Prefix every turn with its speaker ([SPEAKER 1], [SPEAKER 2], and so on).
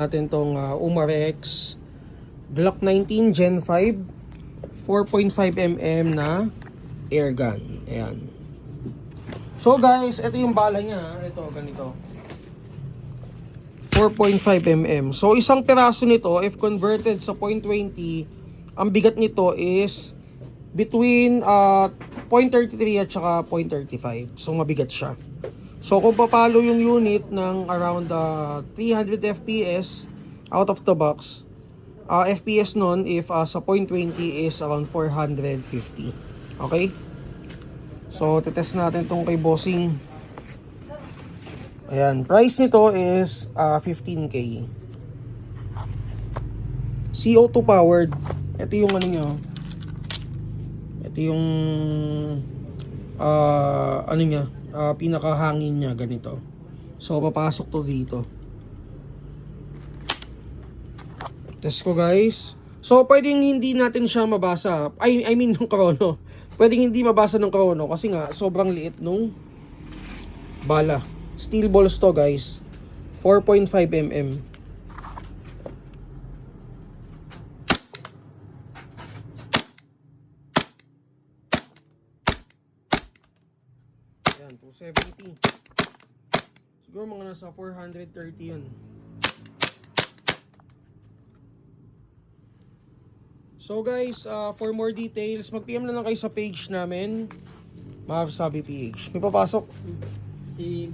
[SPEAKER 1] natin tong Umarex Glock 19 Gen 5 4.5mm na airgun. Ayan. So guys, ito yung bala niya. Ito, ganito. 4.5mm. So isang piraso nito, if converted sa .20, ang bigat nito is between 0.33 at saka 0.35. So mabigat siya. So kung papalo yung unit ng around 300 FPS out of the box, FPS nun if sa 0.20 is around 450. Okay? So tetest natin tong kay Bossing. Ayan, price nito is 15K. CO2 powered. Ito yung ano nyo. Ito yung ano niya, pinakahangin niya ganito. So papasok to dito. Test ko guys. So pwedeng hindi natin siya mabasa. I mean yung chrono. Pwedeng hindi mabasa ng chrono kasi nga sobrang liit nung bala. Steel balls to guys. 4.5mm. Yan, 270. Siguro mga nasa 430 yun. So guys, for more details, mag-PM na lang kayo sa page namin, Mavsabi PH. May papasok?
[SPEAKER 2] Si